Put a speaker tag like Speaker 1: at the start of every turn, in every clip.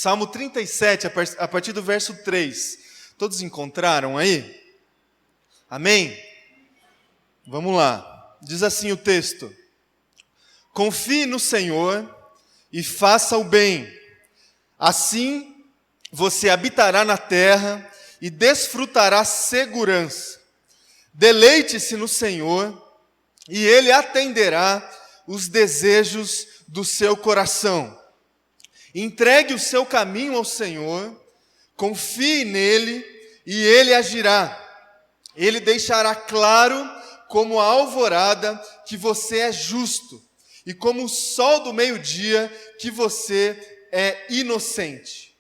Speaker 1: Salmo 37, a partir do verso 3. Todos encontraram aí? Amém? Vamos lá. Diz assim o texto: confie no Senhor e faça o bem. Assim você habitará na terra e desfrutará segurança. Deleite-se no Senhor e Ele atenderá os desejos do seu coração. Entregue o seu caminho ao Senhor, confie nele e Ele agirá. Ele deixará claro como a alvorada que você é justo e como o sol do meio-dia que você é inocente.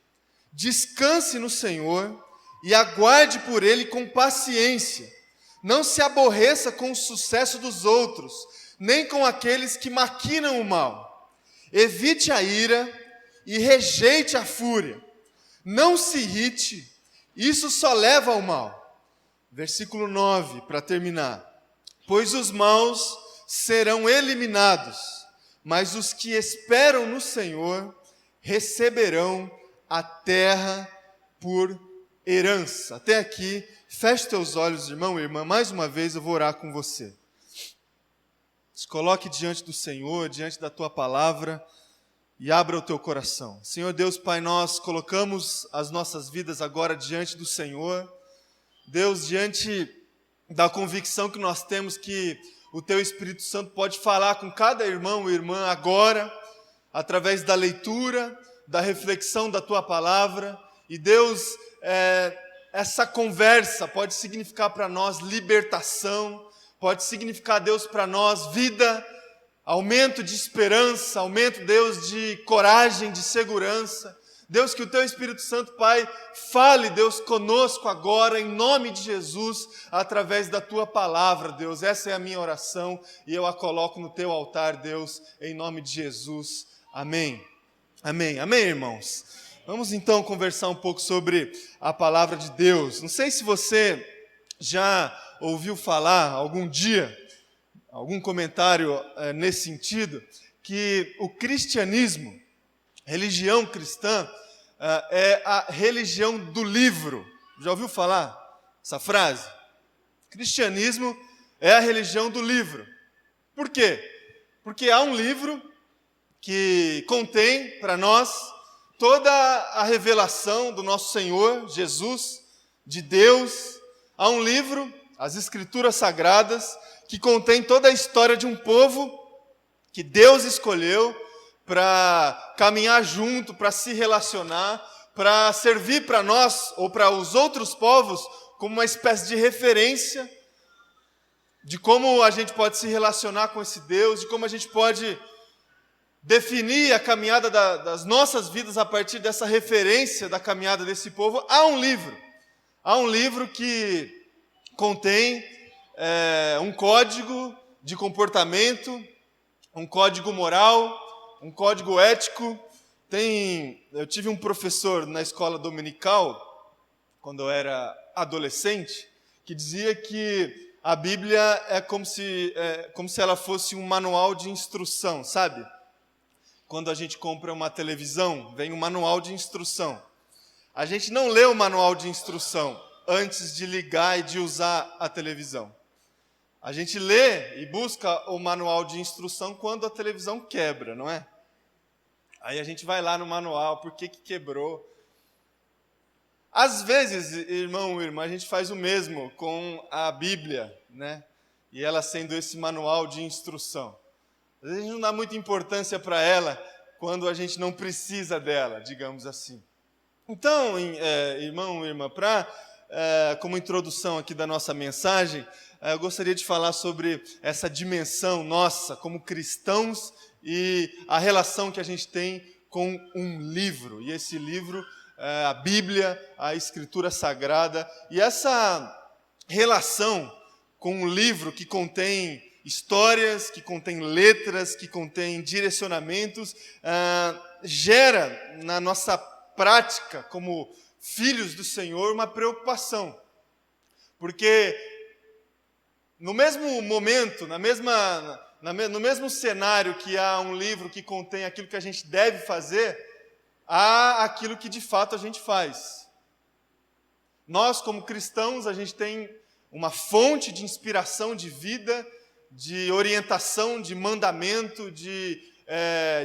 Speaker 1: Descanse no Senhor e aguarde por Ele com paciência. Não se aborreça com o sucesso dos outros, nem com aqueles que maquinam o mal. Evite a ira e rejeite a fúria. Não se irrite, isso só leva ao mal. Versículo 9, para terminar. Pois os maus serão eliminados, mas os que esperam no Senhor receberão a terra por herança. Até aqui, feche teus olhos, irmão e irmã. Mais uma vez eu vou orar com você. Se coloque diante do Senhor, diante da tua palavra, e abra o teu coração. Senhor Deus, Pai, nós colocamos as nossas vidas agora diante do Senhor. Deus, diante da convicção que nós temos que o Teu Espírito Santo pode falar com cada irmão e irmã agora, através da leitura, da reflexão da Tua palavra. E Deus, essa conversa pode significar para nós libertação, pode significar, Deus, para nós vida, aumento de esperança, aumento, Deus, de coragem, de segurança. Deus, que o Teu Espírito Santo, Pai, fale, Deus, conosco agora, em nome de Jesus, através da Tua palavra, Deus. Essa é a minha oração e eu a coloco no Teu altar, Deus, em nome de Jesus. Amém. Amém. Amém, irmãos? Vamos então conversar um pouco sobre a palavra de Deus. Não sei se você já ouviu falar algum dia, algum comentário nesse sentido, que o cristianismo, religião cristã, é a religião do livro. Já ouviu falar essa frase? Cristianismo é a religião do livro. Por quê? Porque há um livro que contém para nós toda a revelação do nosso Senhor Jesus, de Deus. Há um livro, as Escrituras Sagradas, que contém toda a história de um povo que Deus escolheu para caminhar junto, para se relacionar, para servir para nós ou para os outros povos como uma espécie de referência de como a gente pode se relacionar com esse Deus, de como a gente pode definir a caminhada das nossas vidas a partir dessa referência da caminhada desse povo. Há um livro que contém um código de comportamento, um código moral, um código ético. Eu tive um professor na escola dominical, quando eu era adolescente, que dizia que a Bíblia é como se ela fosse um manual de instrução, sabe? Quando a gente compra uma televisão, vem um manual de instrução. A gente não lê o manual de instrução antes de ligar e de usar a televisão. A gente lê e busca o manual de instrução quando a televisão quebra, não é? Aí a gente vai lá no manual, por que quebrou? Às vezes, irmão e irmã, a gente faz o mesmo com a Bíblia, né? E ela sendo esse manual de instrução. Às vezes a gente não dá muita importância para ela quando a gente não precisa dela, digamos assim. Então, irmão e irmã, como introdução aqui da nossa mensagem, eu gostaria de falar sobre essa dimensão nossa como cristãos e a relação que a gente tem com um livro. E esse livro, a Bíblia, a Escritura Sagrada. E essa relação com um livro que contém histórias, que contém letras, que contém direcionamentos, gera na nossa prática como filhos do Senhor uma preocupação. Porque no mesmo momento, no mesmo cenário que há um livro que contém aquilo que a gente deve fazer, há aquilo que de fato a gente faz. Nós, como cristãos, a gente tem uma fonte de inspiração de vida, de orientação, de mandamento, de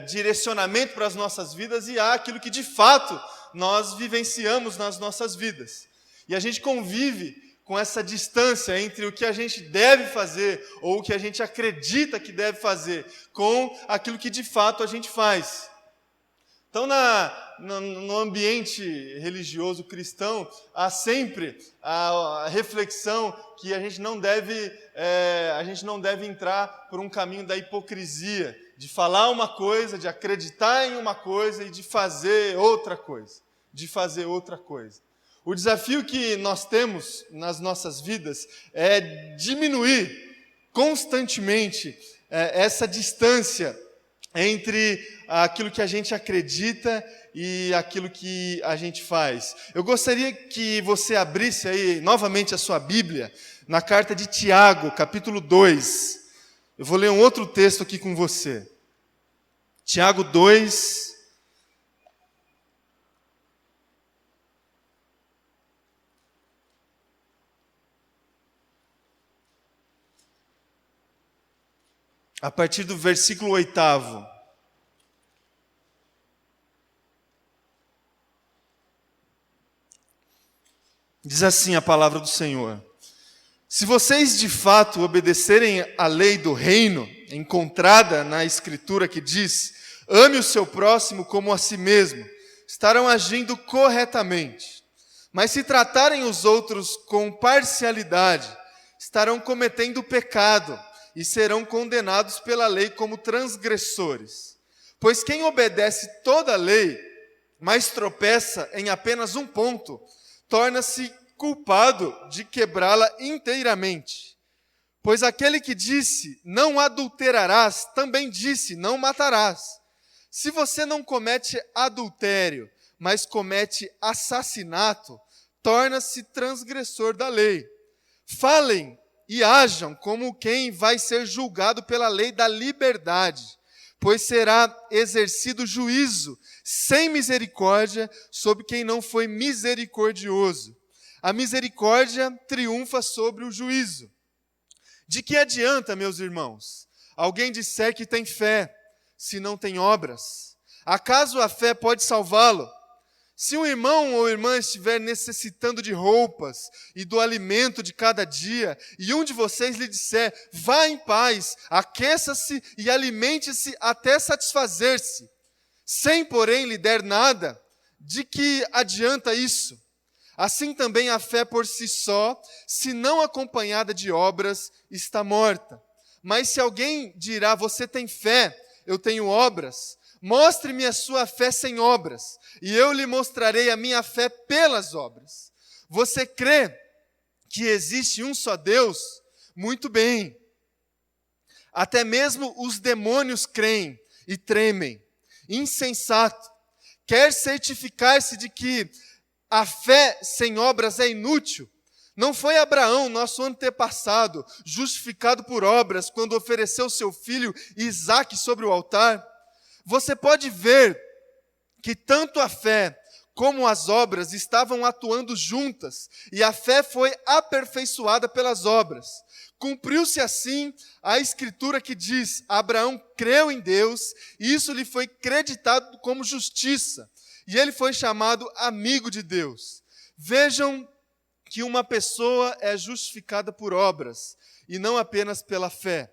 Speaker 1: direcionamento para as nossas vidas, e há aquilo que de fato nós vivenciamos nas nossas vidas. E a gente convive com essa distância entre o que a gente deve fazer, ou o que a gente acredita que deve fazer, com aquilo que de fato a gente faz. Então, no ambiente religioso cristão, há sempre a reflexão que a gente não deve entrar por um caminho da hipocrisia, de falar uma coisa, de acreditar em uma coisa e de fazer outra coisa. O desafio que nós temos nas nossas vidas é diminuir constantemente essa distância entre aquilo que a gente acredita e aquilo que a gente faz. Eu gostaria que você abrisse aí novamente a sua Bíblia na carta de Tiago, capítulo 2. Eu vou ler um outro texto aqui com você. Tiago 2. A partir do versículo 8. Diz assim a palavra do Senhor: se vocês de fato obedecerem à lei do reino, encontrada na Escritura que diz, ame o seu próximo como a si mesmo, estarão agindo corretamente. Mas se tratarem os outros com parcialidade, estarão cometendo pecado e serão condenados pela lei como transgressores. Pois quem obedece toda a lei, mas tropeça em apenas um ponto, torna-se culpado de quebrá-la inteiramente. Pois aquele que disse, não adulterarás, também disse, não matarás. Se você não comete adultério, mas comete assassinato, torna-se transgressor da lei. Falem e hajam como quem vai ser julgado pela lei da liberdade, pois será exercido juízo sem misericórdia sobre quem não foi misericordioso. A misericórdia triunfa sobre o juízo. De que adianta, meus irmãos, alguém disser que tem fé, se não tem obras? Acaso a fé pode salvá-lo? Se um irmão ou irmã estiver necessitando de roupas e do alimento de cada dia, e um de vocês lhe disser, vá em paz, aqueça-se e alimente-se até satisfazer-se, sem, porém, lhe der nada, de que adianta isso? Assim também a fé por si só, se não acompanhada de obras, está morta. Mas se alguém dirá, você tem fé, eu tenho obras, mostre-me a sua fé sem obras, e eu lhe mostrarei a minha fé pelas obras. Você crê que existe um só Deus? Muito bem. Até mesmo os demônios creem e tremem. Insensato. Quer certificar-se de que a fé sem obras é inútil? Não foi Abraão, nosso antepassado, justificado por obras, quando ofereceu seu filho Isaque sobre o altar? Você pode ver que tanto a fé como as obras estavam atuando juntas, e a fé foi aperfeiçoada pelas obras. Cumpriu-se assim a escritura que diz, Abraão creu em Deus, e isso lhe foi creditado como justiça, e ele foi chamado amigo de Deus. Vejam que uma pessoa é justificada por obras, e não apenas pela fé.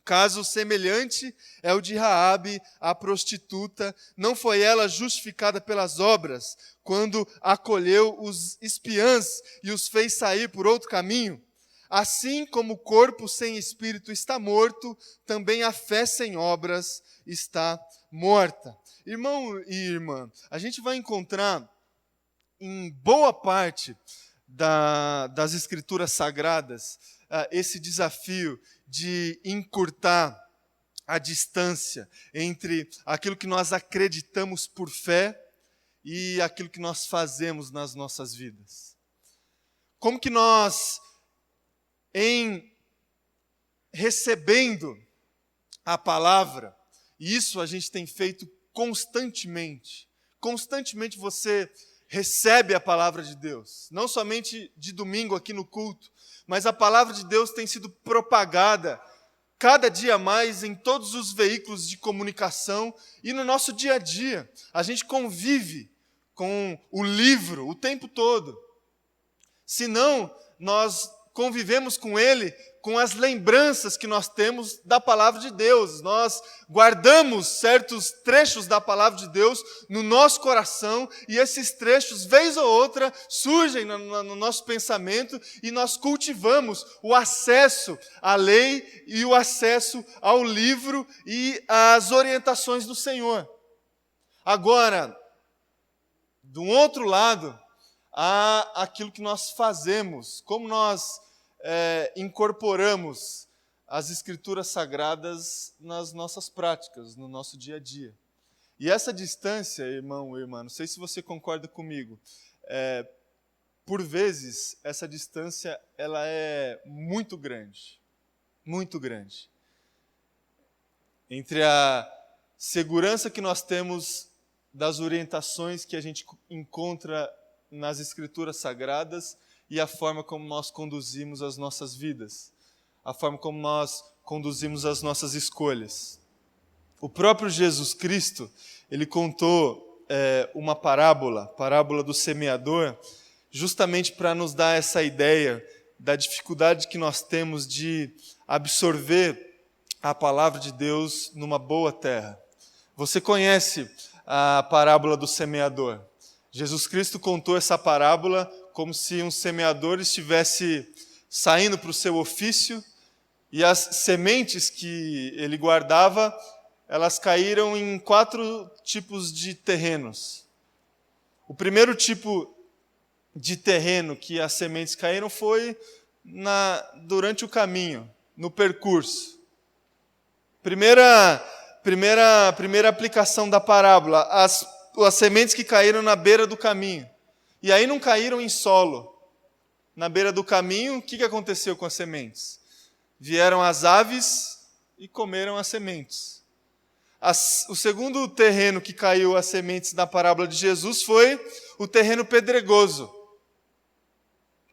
Speaker 1: Caso semelhante é o de Raabe, a prostituta. Não foi ela justificada pelas obras, quando acolheu os espiãs e os fez sair por outro caminho? Assim como o corpo sem espírito está morto, também a fé sem obras está morta. Irmão e irmã, a gente vai encontrar em boa parte das Escrituras Sagradas esse desafio de encurtar a distância entre aquilo que nós acreditamos por fé e aquilo que nós fazemos nas nossas vidas. Como que nós, em recebendo a palavra, e isso a gente tem feito constantemente, constantemente você recebe a palavra de Deus. Não somente de domingo aqui no culto, mas a palavra de Deus tem sido propagada cada dia mais em todos os veículos de comunicação e no nosso dia a dia. A gente convive com o livro o tempo todo. Se não, nós convivemos com ele com as lembranças que nós temos da palavra de Deus. Nós guardamos certos trechos da palavra de Deus no nosso coração e esses trechos, vez ou outra, surgem no nosso pensamento e nós cultivamos o acesso à lei e o acesso ao livro e às orientações do Senhor. Agora, do outro lado, há aquilo que nós fazemos, como nós incorporamos as Escrituras Sagradas nas nossas práticas, no nosso dia a dia. E essa distância, irmão e irmã, não sei se você concorda comigo, por vezes essa distância ela é muito grande, entre a segurança que nós temos das orientações que a gente encontra nas Escrituras Sagradas e a forma como nós conduzimos as nossas vidas, a forma como nós conduzimos as nossas escolhas. O próprio Jesus Cristo, ele contou uma parábola do semeador, justamente para nos dar essa ideia da dificuldade que nós temos de absorver a palavra de Deus numa boa terra. Você conhece a parábola do semeador? Jesus Cristo contou essa parábola como se um semeador estivesse saindo para o seu ofício e as sementes que ele guardava, elas caíram em 4 tipos de terrenos. O primeiro tipo de terreno que as sementes caíram foi durante o caminho, no percurso. Primeira aplicação da parábola, as sementes que caíram na beira do caminho. E aí não caíram em solo. Na beira do caminho, o que aconteceu com as sementes? Vieram as aves e comeram as sementes. O segundo terreno que caiu as sementes na parábola de Jesus foi o terreno pedregoso.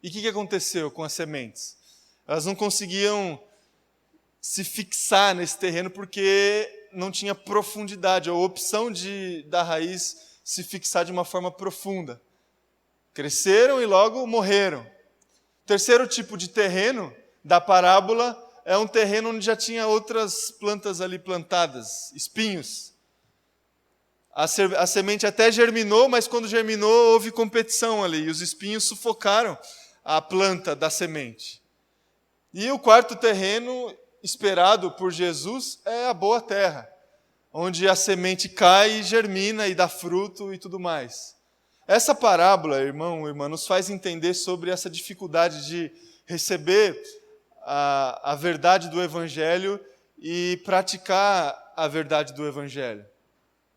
Speaker 1: E o que aconteceu com as sementes? Elas não conseguiam se fixar nesse terreno porque não tinha profundidade, ou opção da raiz se fixar de uma forma profunda. Cresceram e logo morreram. O terceiro tipo de terreno da parábola é um terreno onde já tinha outras plantas ali plantadas, espinhos. A semente até germinou, mas quando germinou houve competição ali, e os espinhos sufocaram a planta da semente. E o quarto terreno esperado por Jesus é a boa terra, onde a semente cai e germina e dá fruto e tudo mais. Essa parábola, irmão, irmã, nos faz entender sobre essa dificuldade de receber a verdade do Evangelho e praticar a verdade do Evangelho.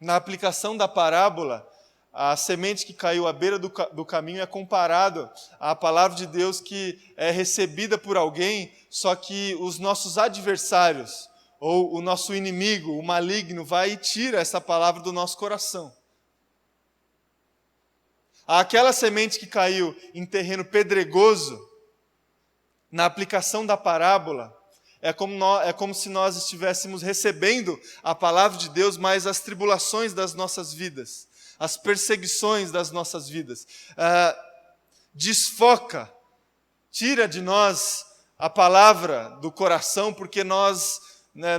Speaker 1: Na aplicação da parábola, a semente que caiu à beira do caminho é comparado à palavra de Deus que é recebida por alguém, só que os nossos adversários, ou o nosso inimigo, o maligno, vai e tira essa palavra do nosso coração. Aquela semente que caiu em terreno pedregoso, na aplicação da parábola, é como se nós estivéssemos recebendo a palavra de Deus, mas as tribulações das nossas vidas, as perseguições das nossas vidas, desfoca, tira de nós a palavra do coração, porque nós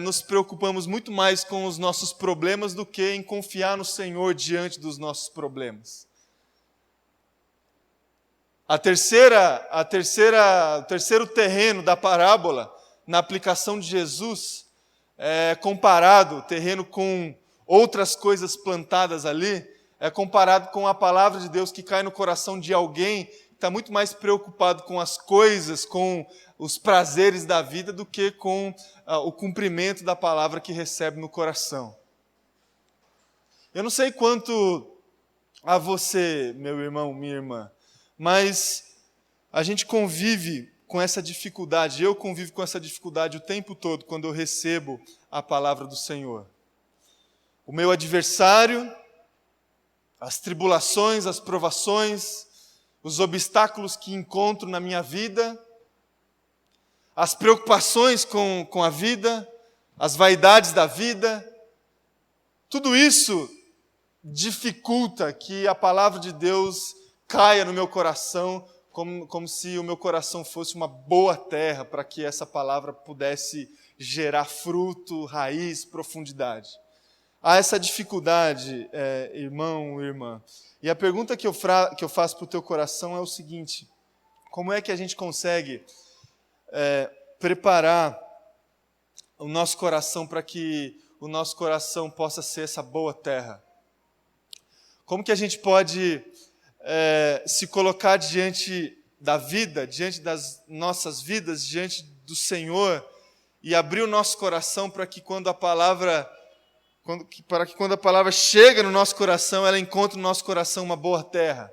Speaker 1: nos preocupamos muito mais com os nossos problemas do que em confiar no Senhor diante dos nossos problemas. O terceiro terreno da parábola, na aplicação de Jesus, comparado, o terreno com outras coisas plantadas ali, é comparado com a palavra de Deus que cai no coração de alguém que está muito mais preocupado com as coisas, com os prazeres da vida, do que com o cumprimento da palavra que recebe no coração. Eu não sei quanto a você, meu irmão, minha irmã, mas a gente convive com essa dificuldade, eu convivo com essa dificuldade o tempo todo quando eu recebo a palavra do Senhor. O meu adversário, as tribulações, as provações, os obstáculos que encontro na minha vida, as preocupações com a vida, as vaidades da vida, tudo isso dificulta que a palavra de Deus caia no meu coração, como se o meu coração fosse uma boa terra para que essa palavra pudesse gerar fruto, raiz, profundidade. Há essa dificuldade, irmão, irmã. E a pergunta que eu faço para o teu coração é o seguinte: como é que a gente consegue preparar o nosso coração para que o nosso coração possa ser essa boa terra? Como que a gente pode se colocar diante da vida, diante das nossas vidas, diante do Senhor, e abrir o nosso coração para que quando a palavra chega no nosso coração, ela encontre no nosso coração uma boa terra?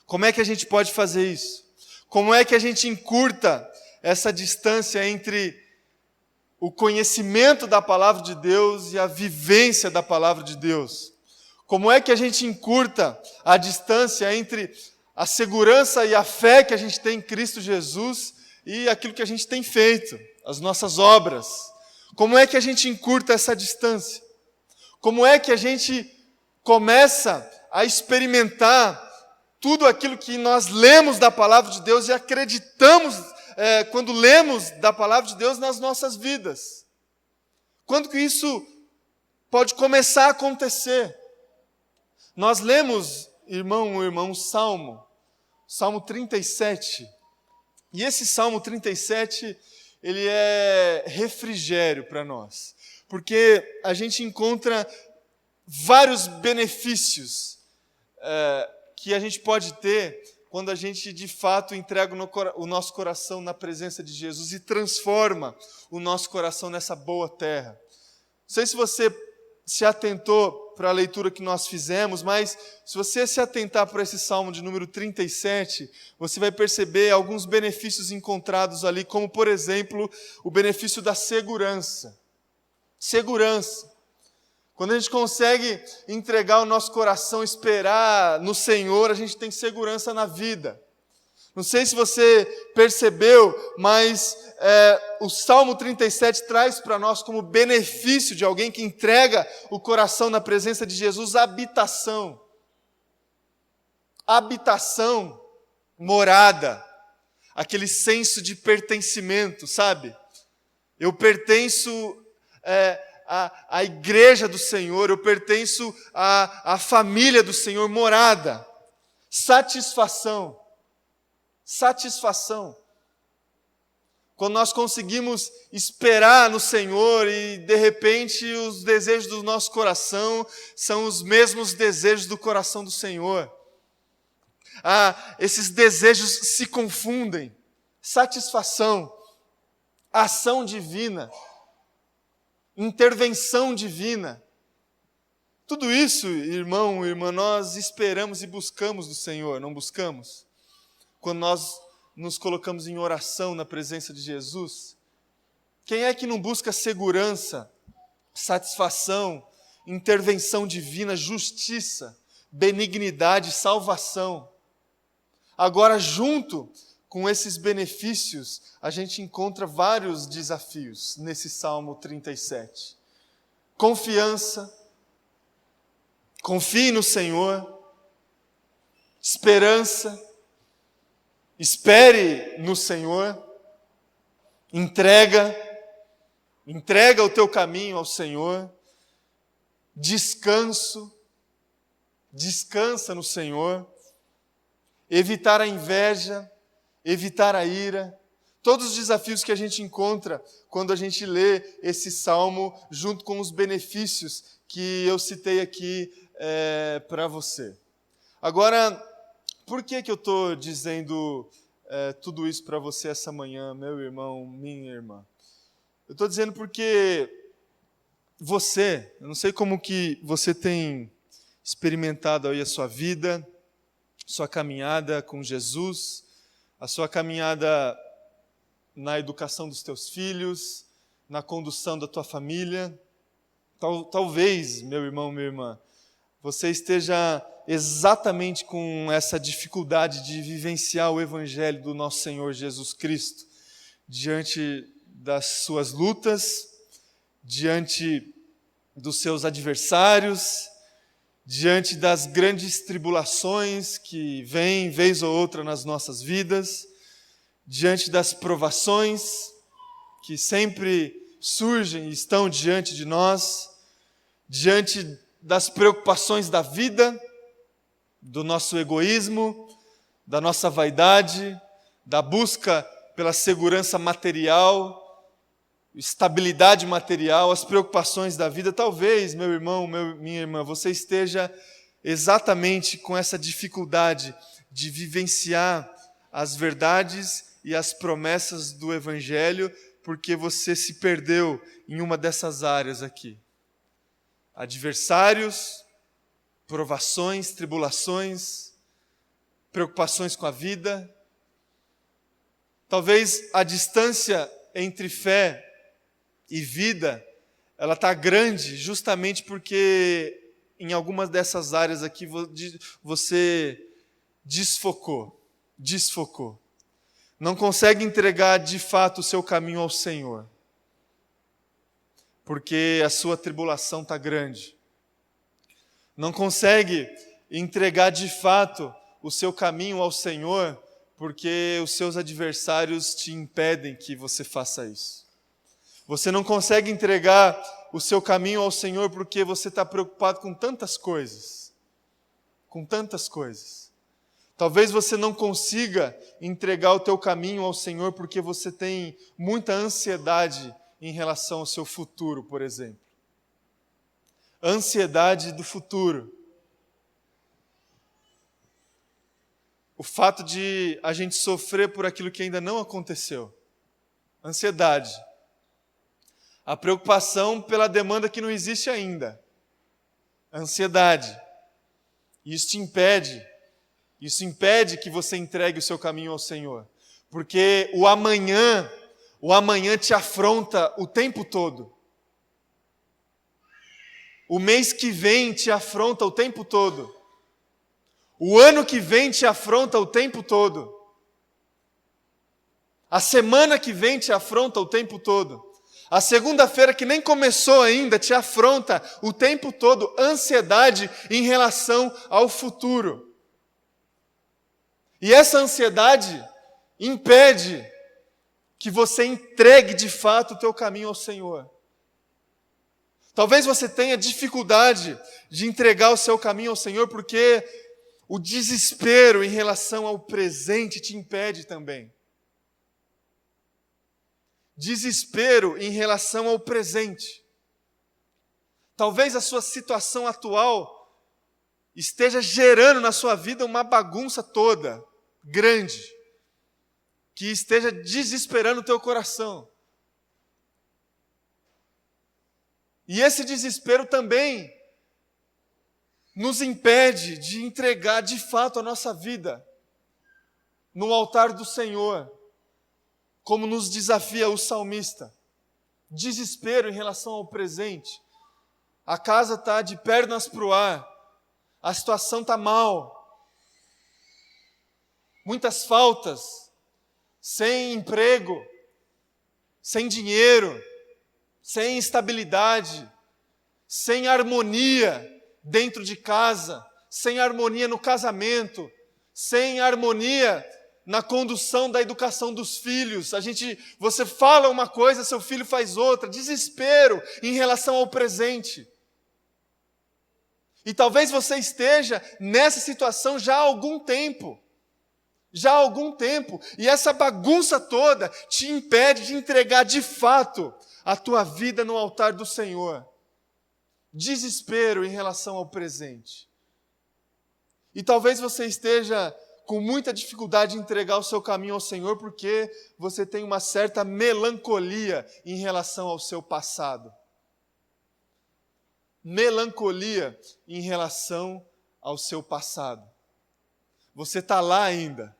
Speaker 1: Como é que a gente pode fazer isso? Como é que a gente encurta essa distância entre o conhecimento da palavra de Deus e a vivência da palavra de Deus? Como é que a gente encurta a distância entre a segurança e a fé que a gente tem em Cristo Jesus e aquilo que a gente tem feito, as nossas obras? Como é que a gente encurta essa distância? Como é que a gente começa a experimentar tudo aquilo que nós lemos da palavra de Deus e acreditamos quando lemos da palavra de Deus nas nossas vidas? Quando que isso pode começar a acontecer? Nós lemos, irmão, o Salmo 37. E esse Salmo 37, ele é refrigério para nós. Porque a gente encontra vários benefícios que a gente pode ter quando a gente, de fato, entrega o nosso coração na presença de Jesus e transforma o nosso coração nessa boa terra. Não sei se você se atentou para a leitura que nós fizemos, mas se você se atentar para esse Salmo de número 37, você vai perceber alguns benefícios encontrados ali, como, por exemplo, o benefício da segurança. Segurança. Quando a gente consegue entregar o nosso coração, esperar no Senhor, a gente tem segurança na vida. Não sei se você percebeu, mas o Salmo 37 traz para nós como benefício de alguém que entrega o coração na presença de Jesus, habitação. Habitação, morada, aquele senso de pertencimento, sabe? Eu pertenço à igreja do Senhor, eu pertenço à família do Senhor, morada, satisfação. Satisfação. Quando nós conseguimos esperar no Senhor e, de repente, os desejos do nosso coração são os mesmos desejos do coração do Senhor. Esses desejos se confundem. Satisfação, ação divina, intervenção divina. Tudo isso, irmão, irmã, nós esperamos e buscamos do Senhor, não buscamos? Quando nós nos colocamos em oração na presença de Jesus, quem é que não busca segurança, satisfação, intervenção divina, justiça, benignidade, salvação? Agora, junto com esses benefícios, a gente encontra vários desafios nesse Salmo 37. Confiança, confie no Senhor, esperança, espere no Senhor, entrega o teu caminho ao Senhor, descansa no Senhor, evitar a inveja, evitar a ira, todos os desafios que a gente encontra quando a gente lê esse salmo junto com os benefícios que eu citei aqui para você. Agora, por que eu estou dizendo tudo isso para você essa manhã, meu irmão, minha irmã? Eu estou dizendo porque eu não sei como que você tem experimentado aí a sua vida, sua caminhada com Jesus, a sua caminhada na educação dos teus filhos, na condução da tua família. Talvez, meu irmão, minha irmã, você esteja exatamente com essa dificuldade de vivenciar o Evangelho do nosso Senhor Jesus Cristo, diante das suas lutas, diante dos seus adversários, diante das grandes tribulações que vêm vez ou outra nas nossas vidas, diante das provações que sempre surgem e estão diante de nós, diante das preocupações da vida, do nosso egoísmo, da nossa vaidade, da busca pela segurança material, estabilidade material, as preocupações da vida. Talvez, meu irmão, minha irmã, você esteja exatamente com essa dificuldade de vivenciar as verdades e as promessas do Evangelho, porque você se perdeu em uma dessas áreas aqui. Adversários, provações, tribulações, preocupações com a vida. Talvez a distância entre fé e vida, ela está grande justamente porque em algumas dessas áreas aqui você desfocou. Não consegue entregar de fato o seu caminho ao Senhor, porque a sua tribulação está grande. Não consegue entregar de fato o seu caminho ao Senhor, porque os seus adversários te impedem que você faça isso. Você não consegue entregar o seu caminho ao Senhor porque você está preocupado com tantas coisas. Talvez você não consiga entregar o teu caminho ao Senhor porque você tem muita ansiedade em relação ao seu futuro, por exemplo. Ansiedade do futuro. O fato de a gente sofrer por aquilo que ainda não aconteceu. Ansiedade. A preocupação pela demanda que não existe ainda. Ansiedade. Isso impede que você entregue o seu caminho ao Senhor. Porque o amanhã te afronta o tempo todo. O mês que vem te afronta o tempo todo. O ano que vem te afronta o tempo todo. A semana que vem te afronta o tempo todo. A segunda-feira que nem começou ainda te afronta o tempo todo. Ansiedade em relação ao futuro. E essa ansiedade impede que você entregue de fato o teu caminho ao Senhor. Talvez você tenha dificuldade de entregar o seu caminho ao Senhor porque o desespero em relação ao presente te impede também. Desespero em relação ao presente. Talvez a sua situação atual esteja gerando na sua vida uma bagunça toda, grande, que esteja desesperando o teu coração. E esse desespero também nos impede de entregar de fato a nossa vida no altar do Senhor, como nos desafia o salmista. Desespero em relação ao presente. A casa está de pernas para o ar, a situação está mal, muitas faltas, sem emprego, sem dinheiro, sem estabilidade, sem harmonia dentro de casa, sem harmonia no casamento, sem harmonia na condução da educação dos filhos. Você fala uma coisa, seu filho faz outra. Desespero em relação ao presente. E talvez você esteja nessa situação já há algum tempo. E essa bagunça toda te impede de entregar de fato a tua vida no altar do Senhor. Desespero em relação ao presente. E talvez você esteja com muita dificuldade de entregar o seu caminho ao Senhor porque você tem uma certa melancolia em relação ao seu passado. Melancolia em relação ao seu passado. Você está lá ainda.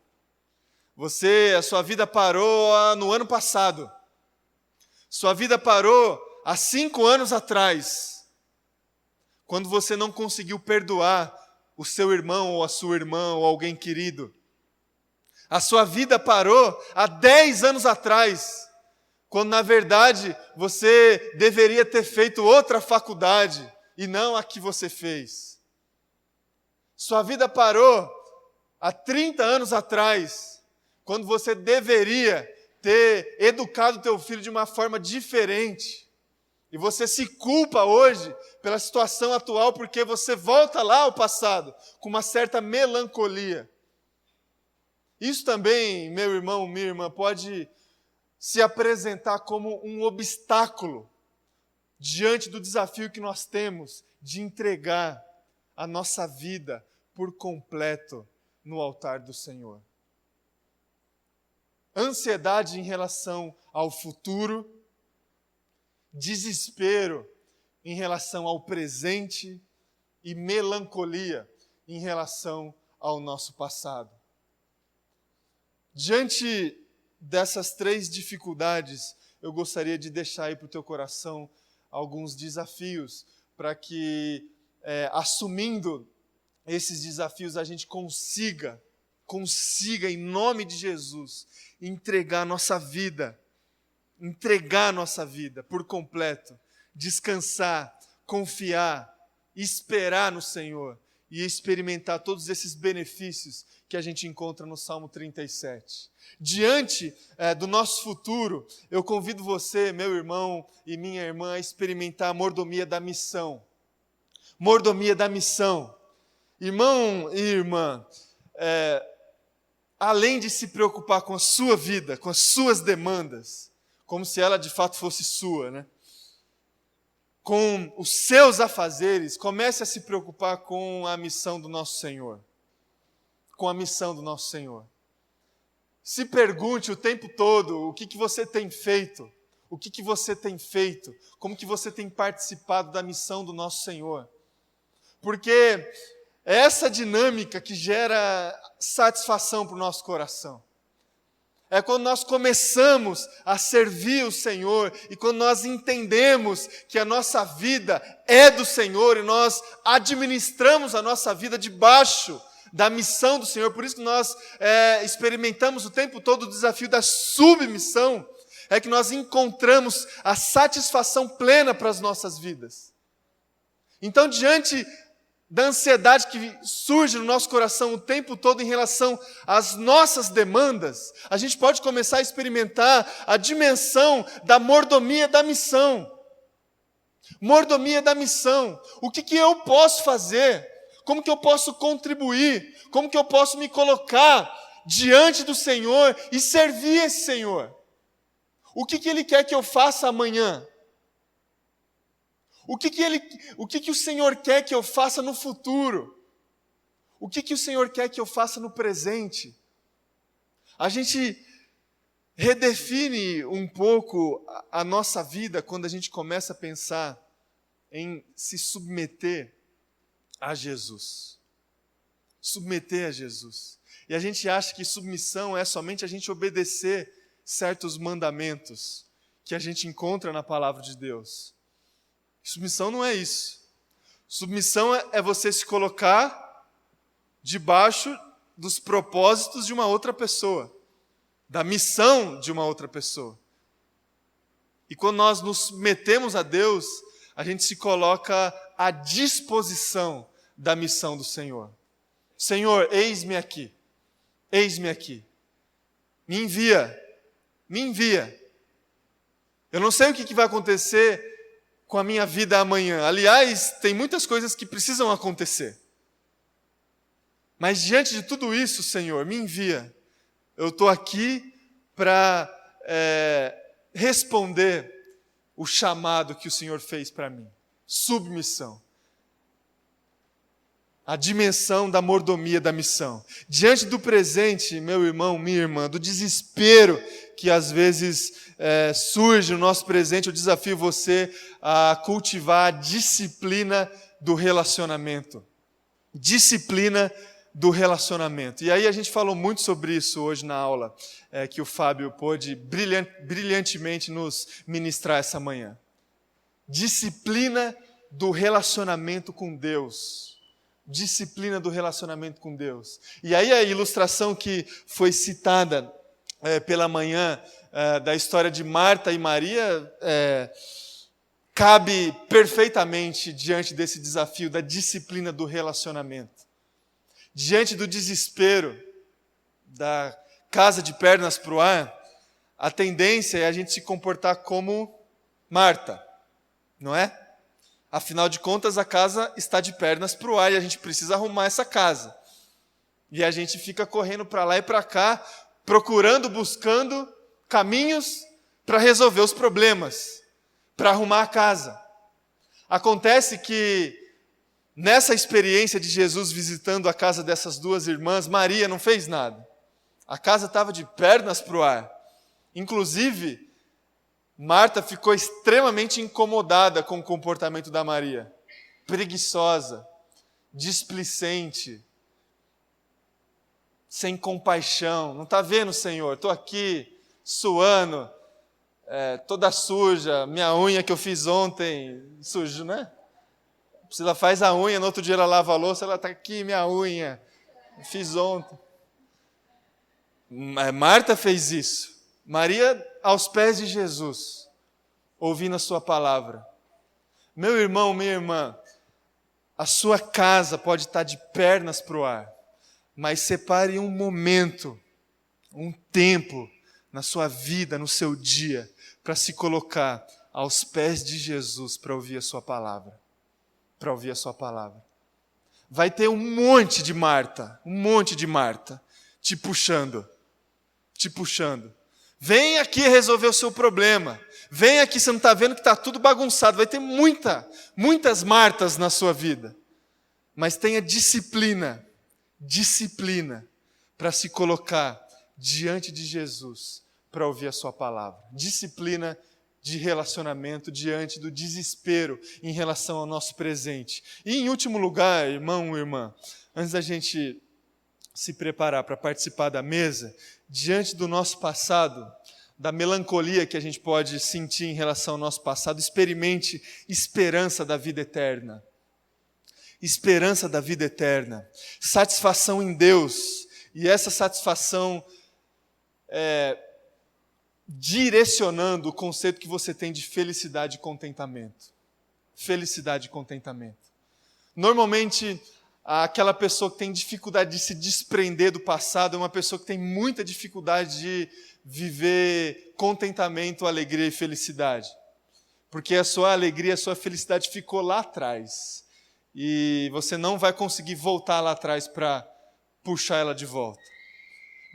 Speaker 1: A sua vida parou no ano passado. Sua vida parou há 5 anos atrás. quando você não conseguiu perdoar o seu irmão ou a sua irmã ou alguém querido. A sua vida parou há 10 anos atrás, quando na verdade você deveria ter feito outra faculdade e não a que você fez. Sua vida parou há 30 anos atrás, quando você deveria ter educado teu filho de uma forma diferente. E você se culpa hoje pela situação atual, porque você volta lá ao passado com uma certa melancolia. Isso também, meu irmão, minha irmã, pode se apresentar como um obstáculo diante do desafio que nós temos de entregar a nossa vida por completo no altar do Senhor. Ansiedade em relação ao futuro, desespero em relação ao presente e melancolia em relação ao nosso passado. Diante dessas 3 dificuldades, eu gostaria de deixar aí para o teu coração alguns desafios para que, assumindo esses desafios, a gente consiga, em nome de Jesus, entregar a nossa vida por completo, descansar, confiar, esperar no Senhor e experimentar todos esses benefícios que a gente encontra no Salmo 37. Diante do nosso futuro, eu convido você, meu irmão e minha irmã, a experimentar a mordomia da missão. Mordomia da missão. Irmão e irmã, além de se preocupar com a sua vida, com as suas demandas, como se ela de fato fosse sua, né? Com os seus afazeres, comece a se preocupar com a missão do nosso Senhor. Com a missão do nosso Senhor. Se pergunte o tempo todo o que você tem feito, como que você tem participado da missão do nosso Senhor. Porque é essa dinâmica que gera satisfação para o nosso coração. É quando nós começamos a servir o Senhor e quando nós entendemos que a nossa vida é do Senhor e nós administramos a nossa vida debaixo da missão do Senhor. Por isso que nós experimentamos o tempo todo o desafio da submissão. É que nós encontramos a satisfação plena para as nossas vidas. Então, diante da ansiedade que surge no nosso coração o tempo todo em relação às nossas demandas, a gente pode começar a experimentar a dimensão da mordomia da missão. Mordomia da missão. O que eu posso fazer? Como que eu posso contribuir? Como que eu posso me colocar diante do Senhor e servir esse Senhor? O que Ele quer que eu faça amanhã? O que o Senhor quer que eu faça no futuro? O que o Senhor quer que eu faça no presente? A gente redefine um pouco a nossa vida quando a gente começa a pensar em se submeter a Jesus. Submeter a Jesus. E a gente acha que submissão é somente a gente obedecer certos mandamentos que a gente encontra na palavra de Deus. Submissão não é isso. Submissão é você se colocar debaixo dos propósitos de uma outra pessoa, da missão de uma outra pessoa. E quando nós nos metemos a Deus, a gente se coloca à disposição da missão do Senhor. Senhor, eis-me aqui. Eis-me aqui. Me envia. Me envia. Eu não sei o que vai acontecer com a minha vida amanhã. Aliás, tem muitas coisas que precisam acontecer. Mas diante de tudo isso, Senhor, me envia. Eu estou aqui para responder o chamado que o Senhor fez para mim. Submissão. A dimensão da mordomia da missão. Diante do presente, meu irmão, minha irmã, do desespero que às vezes surge no nosso presente, eu desafio você a cultivar a disciplina do relacionamento. Disciplina do relacionamento. E aí a gente falou muito sobre isso hoje na aula, que o Fábio pôde brilhantemente nos ministrar essa manhã. Disciplina do relacionamento com Deus. Disciplina do relacionamento com Deus. E aí a ilustração que foi citada pela manhã, da história de Marta e Maria, cabe perfeitamente diante desse desafio da disciplina do relacionamento. Diante do desespero da casa de pernas para o ar, a tendência é a gente se comportar como Marta, não é? Afinal de contas, a casa está de pernas para o ar e a gente precisa arrumar essa casa. E a gente fica correndo para lá e para cá, procurando, buscando caminhos para resolver os problemas, para arrumar a casa. Acontece que, nessa experiência de Jesus visitando a casa dessas duas irmãs, Maria não fez nada. A casa estava de pernas para o ar. Inclusive, Marta ficou extremamente incomodada com o comportamento da Maria. Preguiçosa, displicente, sem compaixão. Não está vendo, Senhor? Estou aqui suando, toda suja, minha unha que eu fiz ontem, sujo, né? Se ela faz a unha, no outro dia ela lava a louça, ela está aqui, minha unha, fiz ontem. Marta fez isso. Maria aos pés de Jesus, ouvindo a sua palavra. Meu irmão, minha irmã, a sua casa pode estar de pernas para o ar, mas separe um momento, um tempo na sua vida, no seu dia, para se colocar aos pés de Jesus para ouvir a sua palavra. Para ouvir a sua palavra. Vai ter um monte de Marta, te puxando. Vem aqui resolver o seu problema. Vem aqui, você não está vendo que está tudo bagunçado. Vai ter muitas Martas na sua vida. Mas tenha disciplina para se colocar diante de Jesus para ouvir a sua palavra. Disciplina de relacionamento diante do desespero em relação ao nosso presente. E em último lugar, irmão, irmã, antes da gente se preparar para participar da mesa, diante do nosso passado, da melancolia que a gente pode sentir em relação ao nosso passado, experimente esperança da vida eterna. Esperança da vida eterna. Satisfação em Deus. E essa satisfação direcionando o conceito que você tem de felicidade e contentamento. Felicidade e contentamento. Normalmente, aquela pessoa que tem dificuldade de se desprender do passado é uma pessoa que tem muita dificuldade de viver contentamento, alegria e felicidade. Porque a sua alegria, a sua felicidade ficou lá atrás. E você não vai conseguir voltar lá atrás para puxar ela de volta.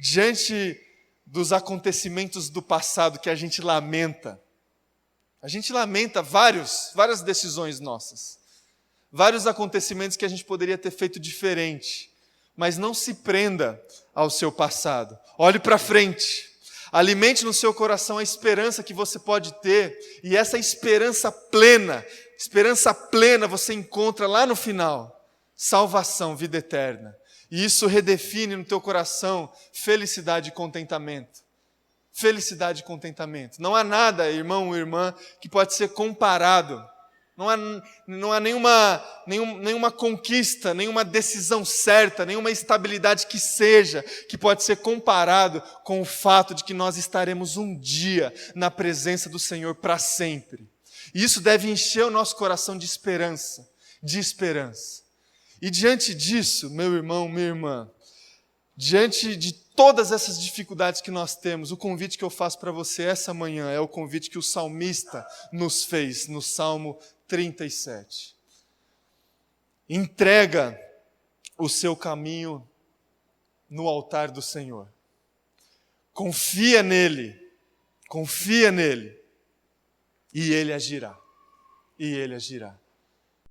Speaker 1: Diante dos acontecimentos do passado que a gente lamenta várias decisões nossas. Vários acontecimentos que a gente poderia ter feito diferente. Mas não se prenda ao seu passado. Olhe para frente. Alimente no seu coração a esperança que você pode ter. E essa esperança plena você encontra lá no final. Salvação, vida eterna. E isso redefine no teu coração felicidade e contentamento. Felicidade e contentamento. Não há nada, irmão ou irmã, que pode ser comparado. Não há nenhuma conquista, nenhuma decisão certa, nenhuma estabilidade que pode ser comparado com o fato de que nós estaremos um dia na presença do Senhor para sempre. E isso deve encher o nosso coração de esperança. E diante disso, meu irmão, minha irmã, diante de todas essas dificuldades que nós temos, o convite que eu faço para você essa manhã é o convite que o salmista nos fez no Salmo 37. Entrega o seu caminho no altar do Senhor. Confia nele, e Ele agirá.